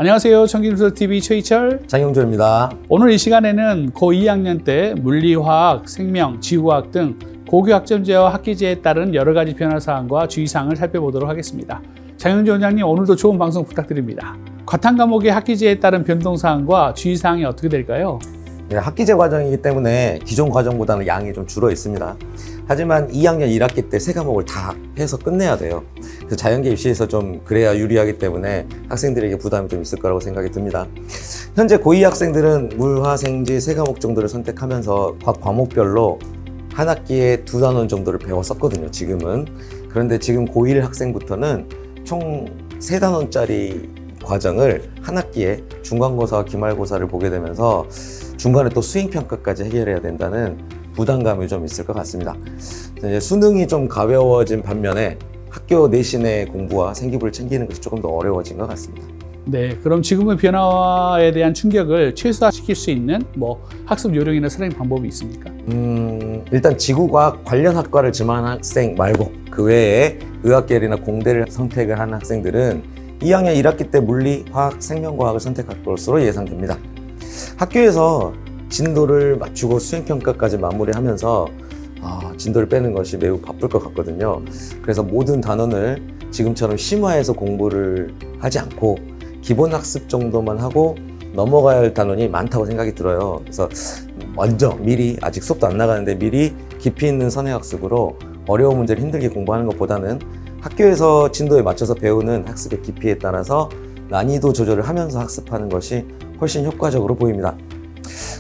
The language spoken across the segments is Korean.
안녕하세요. 청기술TV 최희철, 장영조입니다. 오늘 이 시간에는 고2 학년 때 물리화학, 생명, 지구과학 등 고교 학점제와 학기제에 따른 여러 가지 변화사항과 주의사항을 살펴보도록 하겠습니다. 장영조 원장님, 오늘도 좋은 방송 부탁드립니다. 과탐 과목의 학기제에 따른 변동사항과 주의사항이 어떻게 될까요? 네, 학기제 과정이기 때문에 기존 과정보다는 양이 좀 줄어 있습니다. 하지만 2학년 1학기 때 세 과목을 다 해서 끝내야 돼요. 그래서 자연계 입시에서 좀 그래야 유리하기 때문에 학생들에게 부담이 좀 있을 거라고 생각이 듭니다. 현재 고2 학생들은 물화생지 세 과목 정도를 선택하면서 각 과목별로 한 학기에 2단원 정도를 배웠었거든요, 지금은. 그런데 지금 고1 학생부터는 총 3단원짜리 과정을 한 학기에 중간고사와 기말고사를 보게 되면서 중간에 또 수행평가까지 해결해야 된다는 부담감이 좀 있을 것 같습니다. 이제 수능이 좀 가벼워진 반면에 학교 내신의 공부와 생기부를 챙기는 것이 조금 더 어려워진 것 같습니다. 네, 그럼 지금의 변화에 대한 충격을 최소화시킬 수 있는 학습 요령이나 선행 방법이 있습니까? 일단 지구과학 관련 학과를 지망한 학생 말고 그 외에 의학계열이나 공대를 선택을 하는 학생들은 2학년 1학기 때 물리, 화학, 생명과학을 선택할 것으로 예상됩니다. 학교에서 진도를 맞추고 수행평가까지 마무리하면서 진도를 빼는 것이 매우 바쁠 것 같거든요. 그래서 모든 단원을 지금처럼 심화해서 공부를 하지 않고 기본 학습 정도만 하고 넘어가야 할 단원이 많다고 생각이 들어요. 그래서 먼저 미리, 아직 수업도 안 나가는데 미리 깊이 있는 선행학습으로 어려운 문제를 힘들게 공부하는 것보다는 학교에서 진도에 맞춰서 배우는 학습의 깊이에 따라서 난이도 조절을 하면서 학습하는 것이 훨씬 효과적으로 보입니다.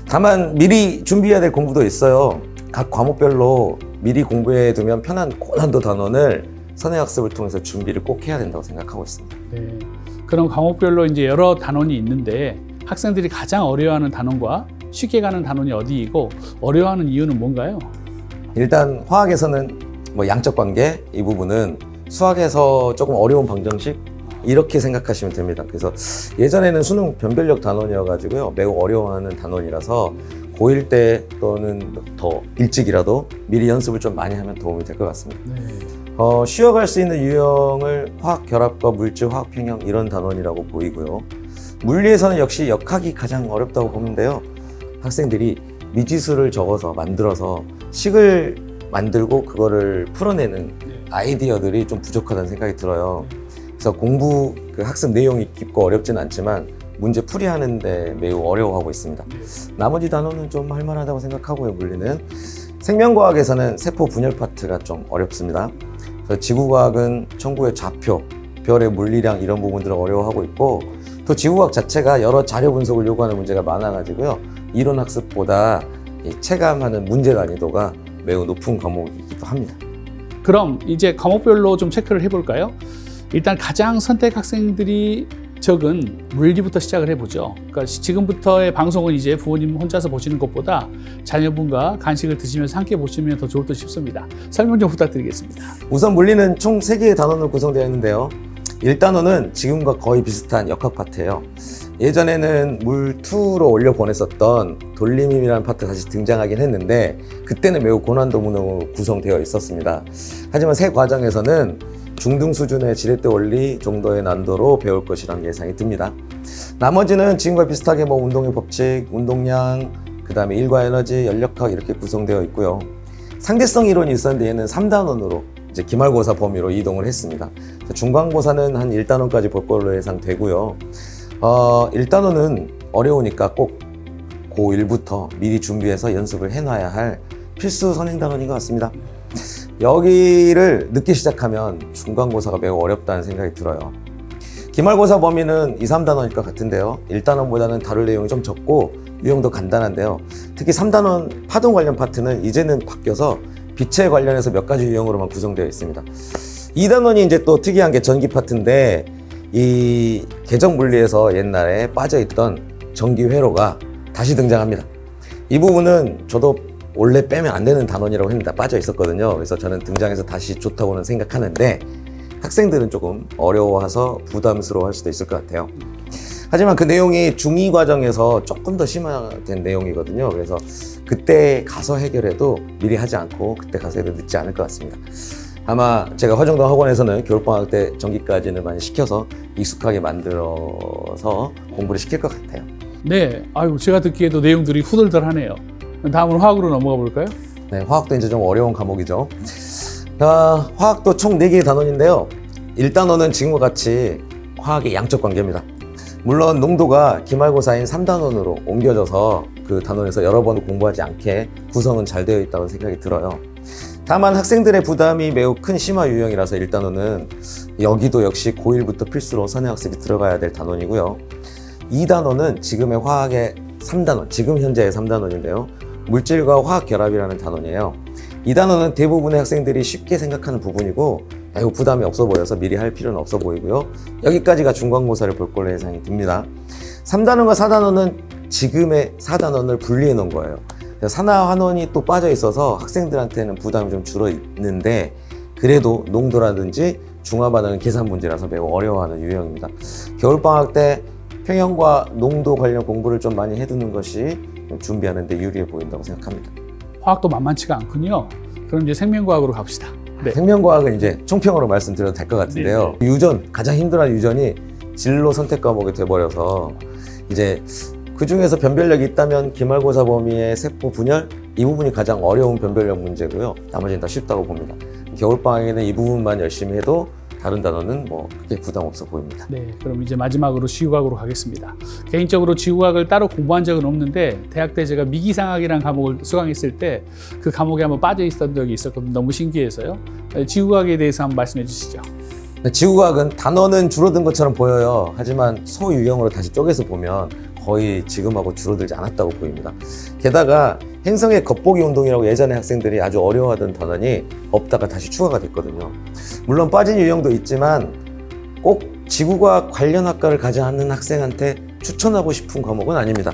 다만 미리 준비해야 될 공부도 있어요. 각 과목별로 미리 공부해 두면 편한 고난도 단원을 선행학습을 통해서 준비를 꼭 해야 된다고 생각하고 있습니다. 네, 그럼 과목별로 이제 여러 단원이 있는데 학생들이 가장 어려워하는 단원과 쉽게 가는 단원이 어디이고 어려워하는 이유는 뭔가요? 일단 화학에서는 양적 관계 이 부분은 수학에서 조금 어려운 방정식 이렇게 생각하시면 됩니다. 그래서 예전에는 수능 변별력 단원이어가지고요, 매우 어려워하는 단원이라서 고1 때 또는 더 일찍이라도 미리 연습을 좀 많이 하면 도움이 될 것 같습니다. 네. 쉬어갈 수 있는 유형을 화학 결합과 물질, 화학 평형 이런 단원이라고 보이고요. 물리에서는 역시 역학이 가장 어렵다고 보는데요. 학생들이 미지수를 적어서 만들어서 식을 만들고 그거를 풀어내는 아이디어들이 좀 부족하다는 생각이 들어요. 그래서 학습 내용이 깊고 어렵지는 않지만 문제 풀이하는데 매우 어려워하고 있습니다. 나머지 단원은 좀 할만하다고 생각하고요, 물리는. 생명과학에서는 세포 분열 파트가 좀 어렵습니다. 그래서 지구과학은 천구의 좌표, 별의 물리량 이런 부분들을 어려워하고 있고, 또 지구과학 자체가 여러 자료 분석을 요구하는 문제가 많아가지고요, 이론 학습보다 체감하는 문제 난이도가 매우 높은 과목이기도 합니다. 그럼 이제 과목별로 좀 체크를 해볼까요? 일단 가장 선택 학생들이 적은 물리부터 시작을 해보죠. 그러니까 지금부터의 방송은 이제 부모님 혼자서 보시는 것보다 자녀분과 간식을 드시면서 함께 보시면 더 좋을 듯 싶습니다. 설명 좀 부탁드리겠습니다. 우선 물리는 총 3개의 단원으로 구성되어 있는데요. 1단원은 지금과 거의 비슷한 역학 파트예요. 예전에는 물2로 올려 보냈었던 돌림힘이라는 파트가 다시 등장하긴 했는데 그때는 매우 고난도 문항으로 구성되어 있었습니다. 하지만 새 과정에서는 중등 수준의 지렛대 원리 정도의 난도로 배울 것이라는 예상이 듭니다. 나머지는 지금과 비슷하게 운동의 법칙, 운동량, 그 다음에 일과 에너지, 연력학 이렇게 구성되어 있고요. 상대성 이론이 있었는데 얘는 3단원으로 이제 기말고사 범위로 이동을 했습니다. 중간고사는 한 1단원까지 볼 걸로 예상되고요. 1단원은 어려우니까 꼭 고1부터 미리 준비해서 연습을 해놔야 할 필수 선행단원인 것 같습니다. 여기를 늦게 시작하면 중간고사가 매우 어렵다는 생각이 들어요. 기말고사 범위는 2, 3단원일 것 같은데요. 1단원보다는 다룰 내용이 좀 적고 유형도 간단한데요. 특히 3단원 파동 관련 파트는 이제는 바뀌어서 빛에 관련해서 몇 가지 유형으로만 구성되어 있습니다. 2단원이 이제 또 특이한 게 전기 파트인데 이 계정 물리에서 옛날에 빠져있던 전기 회로가 다시 등장합니다. 이 부분은 저도 원래 빼면 안 되는 단원이라고 했는데 빠져 있었거든요. 그래서 저는 등장해서 다시 좋다고는 생각하는데 학생들은 조금 어려워서 부담스러워할 수도 있을 것 같아요. 하지만 그 내용이 중2 과정에서 조금 더 심화된 내용이거든요. 그래서 그때 가서 해결해도 미리 하지 않고 그때 가서 해도 늦지 않을 것 같습니다. 아마 제가 화정동 학원에서는 겨울방학 때 전기까지는 많이 시켜서 익숙하게 만들어서 공부를 시킬 것 같아요. 네, 아유 제가 듣기에도 내용들이 후덜덜하네요. 다음으로 화학으로 넘어가 볼까요? 네, 화학도 이제 좀 어려운 과목이죠. 화학도 총 4개의 단원인데요. 1단원은 지금과 같이 화학의 양적 관계입니다. 물론 농도가 기말고사인 3단원으로 옮겨져서 그 단원에서 여러 번 공부하지 않게 구성은 잘 되어 있다고 생각이 들어요. 다만 학생들의 부담이 매우 큰 심화 유형이라서 1단원은 여기도 역시 고1부터 필수로 선행학습이 들어가야 될 단원이고요. 2단원은 지금의 화학의 3단원, 지금 현재의 3단원인데요. 물질과 화학 결합이라는 단원이에요. 이 단원은 대부분의 학생들이 쉽게 생각하는 부분이고 매우 부담이 없어 보여서 미리 할 필요는 없어 보이고요. 여기까지가 중간고사를 볼 걸로 예상이 듭니다. 3단원과 4단원은 지금의 4단원을 분리해 놓은 거예요. 산화환원이 또 빠져 있어서 학생들한테는 부담이 좀 줄어 있는데 그래도 농도라든지 중화반응은 계산 문제라서 매우 어려워하는 유형입니다. 겨울방학 때 평형과 농도 관련 공부를 좀 많이 해두는 것이 준비하는 데 유리해 보인다고 생각합니다. 화학도 만만치가 않군요. 그럼 이제 생명과학으로 갑시다. 네. 생명과학은 이제 총평으로 말씀드려도 될 것 같은데요. 네. 유전, 가장 힘들어하는 유전이 진로 선택 과목이 돼버려서 이제 그 중에서 변별력이 있다면 기말고사 범위의 세포 분열 이 부분이 가장 어려운 변별력 문제고요. 나머지는 다 쉽다고 봅니다. 겨울방학에는 이 부분만 열심히 해도 다른 단어는 뭐 크게 부담 없어 보입니다. 네, 그럼 이제 마지막으로 지구과학으로 가겠습니다. 개인적으로 지구과학을 따로 공부한 적은 없는데 대학 때 제가 미기상학이라는 과목을 수강했을 때 그 과목에 한번 빠져 있었던 적이 있었거든요. 너무 신기해서요. 지구과학에 대해서 한번 말씀해 주시죠. 지구과학은 단어는 줄어든 것처럼 보여요. 하지만 소유형으로 다시 쪼개서 보면 거의 지금하고 줄어들지 않았다고 보입니다. 게다가 행성의 겉보기 운동이라고 예전에 학생들이 아주 어려워하던 단원이 없다가 다시 추가가 됐거든요. 물론 빠진 유형도 있지만 꼭 지구과학 관련 학과를 가지 않는 학생한테 추천하고 싶은 과목은 아닙니다.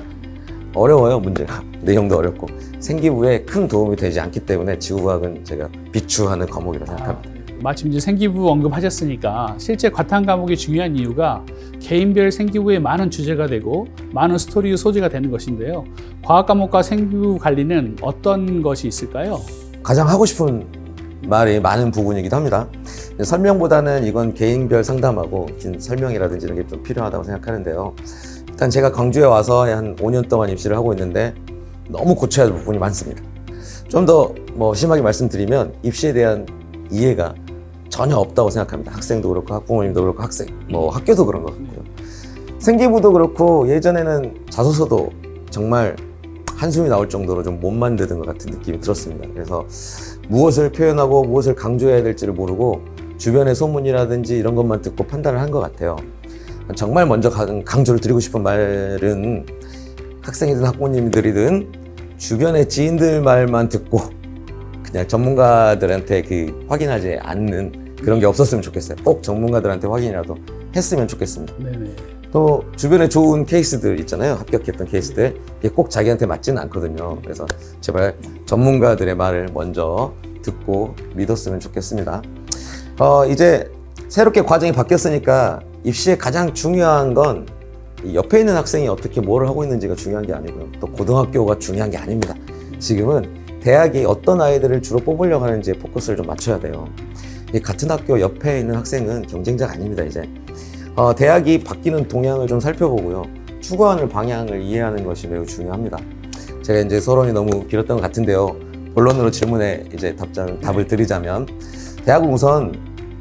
어려워요, 문제가. 내용도 어렵고 생기부에 큰 도움이 되지 않기 때문에 지구과학은 제가 비추하는 과목이라고 생각합니다. 마침 이제 생기부 언급하셨으니까 실제 과탐 과목이 중요한 이유가 개인별 생기부에 많은 주제가 되고 많은 스토리 소재가 되는 것인데요. 과학 과목과 생기부 관리는 어떤 것이 있을까요? 가장 하고 싶은 말이 많은 부분이기도 합니다. 설명보다는 이건 개인별 상담하고 긴 설명이라든지 이런 게 좀 필요하다고 생각하는데요. 일단 제가 광주에 와서 한 5년 동안 입시를 하고 있는데 너무 고쳐야 할 부분이 많습니다. 좀 더 심하게 말씀드리면 입시에 대한 이해가 전혀 없다고 생각합니다. 학생도 그렇고 학부모님도 그렇고 학교도 그런 것 같고요. 생기부도 그렇고 예전에는 자소서도 정말 한숨이 나올 정도로 좀 못 만드는 것 같은 느낌이 들었습니다. 그래서 무엇을 표현하고 무엇을 강조해야 될지를 모르고 주변의 소문이라든지 이런 것만 듣고 판단을 한 것 같아요. 정말 먼저 강조를 드리고 싶은 말은 학생이든 학부모님들이든 주변의 지인들 말만 듣고 그냥 전문가들한테 확인하지 않는 그런 게 없었으면 좋겠어요. 꼭 전문가들한테 확인이라도 했으면 좋겠습니다. 네네. 또 주변에 좋은 케이스들 있잖아요. 합격했던 케이스들. 이게 꼭 자기한테 맞지는 않거든요. 그래서 제발 전문가들의 말을 먼저 듣고 믿었으면 좋겠습니다. 이제 새롭게 과정이 바뀌었으니까 입시에 가장 중요한 건 옆에 있는 학생이 어떻게 뭘 하고 있는지가 중요한 게 아니고요. 또 고등학교가 중요한 게 아닙니다. 지금은 대학이 어떤 아이들을 주로 뽑으려고 하는지에 포커스를 좀 맞춰야 돼요. 같은 학교 옆에 있는 학생은 경쟁자가 아닙니다, 이제. 대학이 바뀌는 동향을 좀 살펴보고요. 추구하는 방향을 이해하는 것이 매우 중요합니다. 제가 이제 서론이 너무 길었던 것 같은데요. 본론으로 질문에 이제 답을 드리자면, 대학은 우선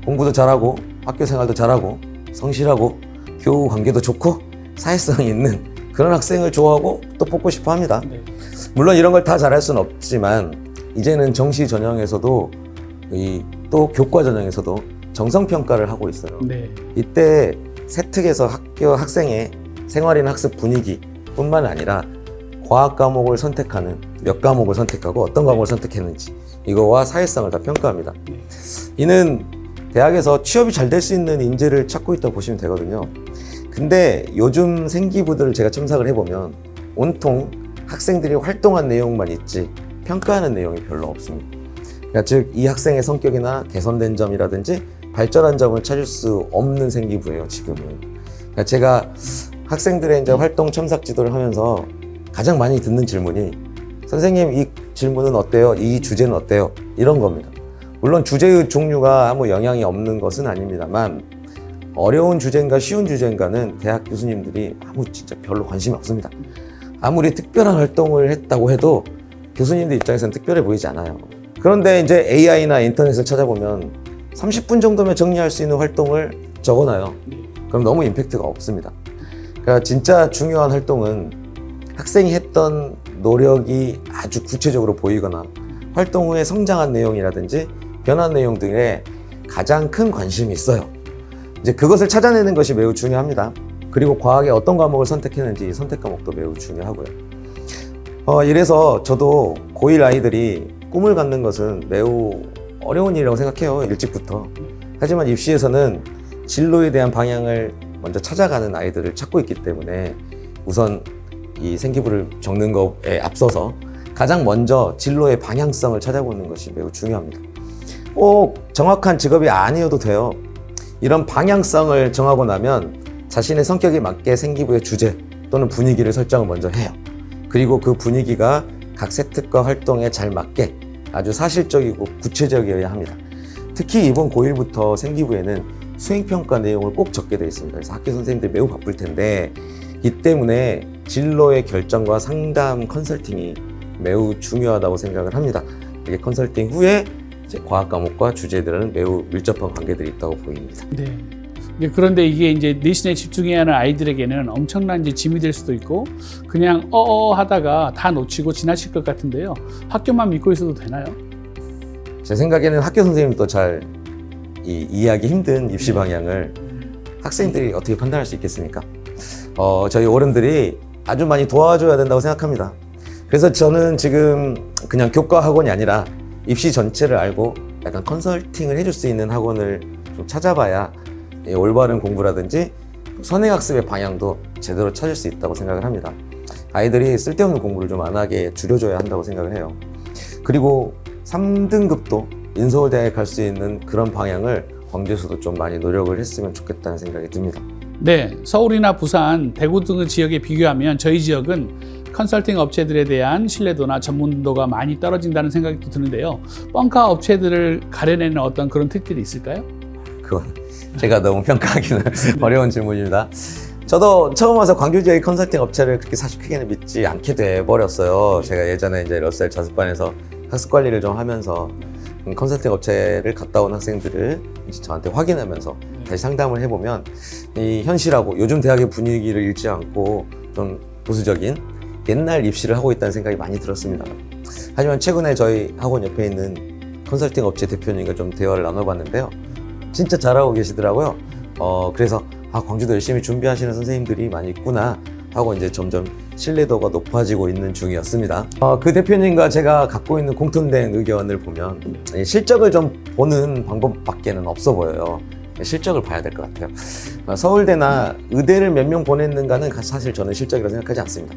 공부도 잘하고, 학교 생활도 잘하고, 성실하고, 교우 관계도 좋고, 사회성이 있는 그런 학생을 좋아하고 또 뽑고 싶어 합니다. 네. 물론 이런 걸 다 잘할 수는 없지만, 이제는 정시 전형에서도 또 교과 전형에서도 정성평가를 하고 있어요. 네. 이때 세특에서 학생의 생활이나 학습 분위기 뿐만 아니라 과학 과목을 선택하는 몇 과목을 선택하고 어떤 과목을 선택했는지 이거와 사회성을 다 평가합니다. 네. 이는 대학에서 취업이 잘 될 수 있는 인재를 찾고 있다고 보시면 되거든요. 근데 요즘 생기부들을 제가 첨삭을 해보면 온통 학생들이 활동한 내용만 있지 평가하는 내용이 별로 없습니다. 그러니까 즉 이 학생의 성격이나 개선된 점이라든지 발전한 점을 찾을 수 없는 생기부예요, 지금은. 그러니까 제가 학생들의 이제 활동 첨삭 지도를 하면서 가장 많이 듣는 질문이 선생님 이 질문은 어때요? 이 주제는 어때요? 이런 겁니다. 물론 주제의 종류가 아무 영향이 없는 것은 아닙니다만 어려운 주제인가 쉬운 주제인가는 대학 교수님들이 진짜 별로 관심이 없습니다. 아무리 특별한 활동을 했다고 해도 교수님들 입장에서는 특별해 보이지 않아요. 그런데 이제 AI나 인터넷을 찾아보면 30분 정도면 정리할 수 있는 활동을 적어놔요. 그럼 너무 임팩트가 없습니다. 그러니까 진짜 중요한 활동은 학생이 했던 노력이 아주 구체적으로 보이거나 활동 후에 성장한 내용이라든지 변한 내용 등에 가장 큰 관심이 있어요. 이제 그것을 찾아내는 것이 매우 중요합니다. 그리고 과학의 어떤 과목을 선택했는지 선택 과목도 매우 중요하고요. 이래서 저도 고1 아이들이 꿈을 갖는 것은 매우 어려운 일이라고 생각해요. 일찍부터. 하지만 입시에서는 진로에 대한 방향을 먼저 찾아가는 아이들을 찾고 있기 때문에 우선 이 생기부를 적는 것에 앞서서 가장 먼저 진로의 방향성을 찾아보는 것이 매우 중요합니다. 꼭 정확한 직업이 아니어도 돼요. 이런 방향성을 정하고 나면 자신의 성격에 맞게 생기부의 주제 또는 분위기를 설정을 먼저 해요. 그리고 그 분위기가 각 세특과 활동에 잘 맞게 아주 사실적이고 구체적이어야 합니다. 특히 이번 고1부터 생기부에는 수행평가 내용을 꼭 적게 되어 있습니다. 그래서 학교 선생님들이 매우 바쁠 텐데 이 때문에 진로의 결정과 상담 컨설팅이 매우 중요하다고 생각을 합니다. 이게 컨설팅 후에 이제 과학 과목과 주제들은 매우 밀접한 관계들이 있다고 보입니다. 네. 그런데 이게 이제 내신에 집중해야 하는 아이들에게는 엄청난 이제 짐이 될 수도 있고 그냥 하다가 다 놓치고 지나칠 것 같은데요. 학교만 믿고 있어도 되나요? 제 생각에는 학교 선생님도 잘 이해하기 힘든 입시 방향을 학생들이 어떻게 판단할 수 있겠습니까? 저희 어른들이 아주 많이 도와줘야 된다고 생각합니다. 그래서 저는 지금 그냥 교과 학원이 아니라 입시 전체를 알고 약간 컨설팅을 해줄 수 있는 학원을 좀 찾아봐야 올바른 공부라든지 선행학습의 방향도 제대로 찾을 수 있다고 생각을 합니다. 아이들이 쓸데없는 공부를 좀 안 하게 줄여줘야 한다고 생각을 해요. 그리고 3등급도 인서울대학에 갈 수 있는 그런 방향을 광주에서도 좀 많이 노력을 했으면 좋겠다는 생각이 듭니다. 네, 서울이나 부산, 대구 등 지역에 비교하면 저희 지역은 컨설팅 업체들에 대한 신뢰도나 전문도가 많이 떨어진다는 생각이 또 드는데요. 뻥카 업체들을 가려내는 어떤 그런 특들이 있을까요? 그건 제가 너무 평가하기는 어려운 질문입니다. 저도 처음 와서 광주 지역의 컨설팅 업체를 그렇게 사실 크게는 믿지 않게 돼버렸어요. 제가 예전에 이제 러셀 자습반에서 학습 관리를 좀 하면서 컨설팅 업체를 갔다 온 학생들을 이제 저한테 확인하면서 다시 상담을 해보면 이 현실하고 요즘 대학의 분위기를 잃지 않고 좀 보수적인 옛날 입시를 하고 있다는 생각이 많이 들었습니다. 하지만 최근에 저희 학원 옆에 있는 컨설팅 업체 대표님과 좀 대화를 나눠봤는데요. 진짜 잘하고 계시더라고요. 그래서 광주도 열심히 준비하시는 선생님들이 많이 있구나 하고 이제 점점 신뢰도가 높아지고 있는 중이었습니다. 그 대표님과 제가 갖고 있는 공통된 의견을 보면 실적을 좀 보는 방법밖에는 없어 보여요. 실적을 봐야 될 것 같아요. 서울대나 의대를 몇 명 보냈는가는 사실 저는 실적이라고 생각하지 않습니다.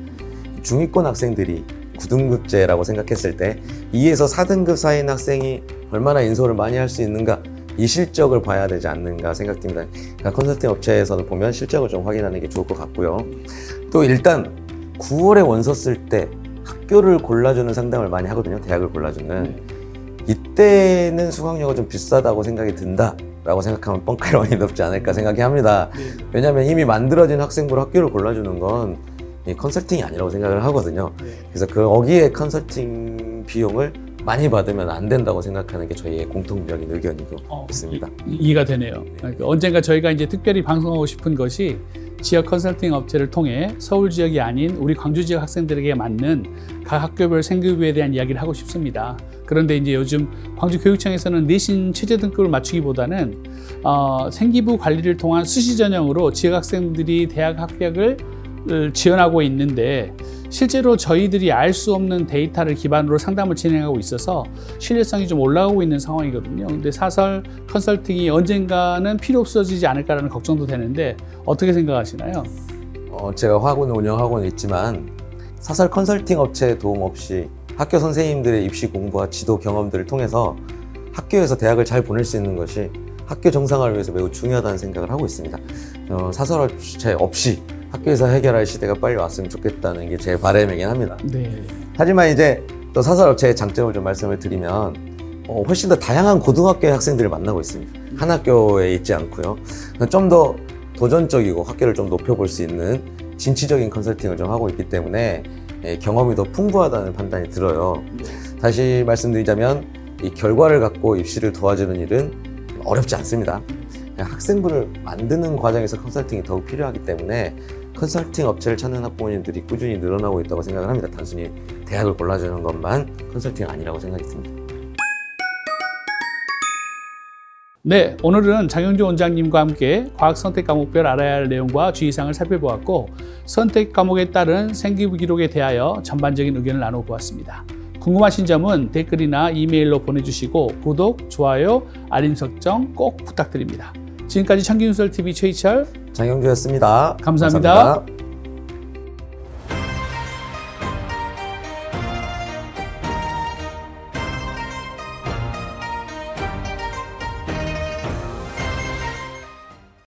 중위권 학생들이 9등급제라고 생각했을 때 2에서 4등급 사이인 학생이 얼마나 인서울을 많이 할 수 있는가, 이 실적을 봐야 되지 않는가 생각됩니다. 그러니까 컨설팅 업체에서는 보면 실적을 좀 확인하는 게 좋을 것 같고요. 또 일단 9월에 원서 쓸 때 학교를 골라주는 상담을 많이 하거든요. 대학을 골라주는. 이때는 수강료가 좀 비싸다고 생각이 든다 라고 생각하면 뻥카론이 높지 않을까 생각이 합니다. 왜냐하면 이미 만들어진 학생부로 학교를 골라주는 건 컨설팅이 아니라고 생각을 하거든요. 그래서 거기에 컨설팅 비용을 많이 받으면 안 된다고 생각하는 게 저희의 공통적인 의견이고 있습니다. 이해가 되네요. 그러니까 언젠가 저희가 이제 특별히 방송하고 싶은 것이 지역 컨설팅 업체를 통해 서울 지역이 아닌 우리 광주 지역 학생들에게 맞는 각 학교별 생기부에 대한 이야기를 하고 싶습니다. 그런데 이제 요즘 광주 교육청에서는 내신 최저 등급을 맞추기보다는 생기부 관리를 통한 수시 전형으로 지역 학생들이 대학 합격을 지원하고 있는데 실제로 저희들이 알 수 없는 데이터를 기반으로 상담을 진행하고 있어서 신뢰성이 좀 올라가고 있는 상황이거든요. 근데 사설 컨설팅이 언젠가는 필요 없어지지 않을까라는 걱정도 되는데 어떻게 생각하시나요? 제가 학원을 운영하고는 있지만 사설 컨설팅 업체의 도움 없이 학교 선생님들의 입시 공부와 지도 경험들을 통해서 학교에서 대학을 잘 보낼 수 있는 것이 학교 정상화를 위해서 매우 중요하다는 생각을 하고 있습니다. 사설 업체 없이 학교에서 해결할 시대가 빨리 왔으면 좋겠다는 게 제 바람이긴 합니다. 네. 하지만 이제 또 사설 업체의 장점을 좀 말씀을 드리면 훨씬 더 다양한 고등학교의 학생들을 만나고 있습니다. 한 학교에 있지 않고요. 좀 더 도전적이고 학교를 좀 높여볼 수 있는 진취적인 컨설팅을 좀 하고 있기 때문에 경험이 더 풍부하다는 판단이 들어요. 다시 말씀드리자면 이 결과를 갖고 입시를 도와주는 일은 어렵지 않습니다. 학생부를 만드는 과정에서 컨설팅이 더욱 필요하기 때문에 컨설팅 업체를 찾는 학부모님들이 꾸준히 늘어나고 있다고 생각을 합니다. 단순히 대학을 골라주는 것만 컨설팅 아니라고 생각이 듭니다. 네, 오늘은 장영주 원장님과 함께 과학 선택 과목별 알아야 할 내용과 주의사항을 살펴보았고 선택 과목에 따른 생기부 기록에 대하여 전반적인 의견을 나눠보았습니다. 궁금하신 점은 댓글이나 이메일로 보내주시고 구독, 좋아요, 알림 설정 꼭 부탁드립니다. 지금까지 청기눈썰TV 최희철, 장영주였습니다. 감사합니다.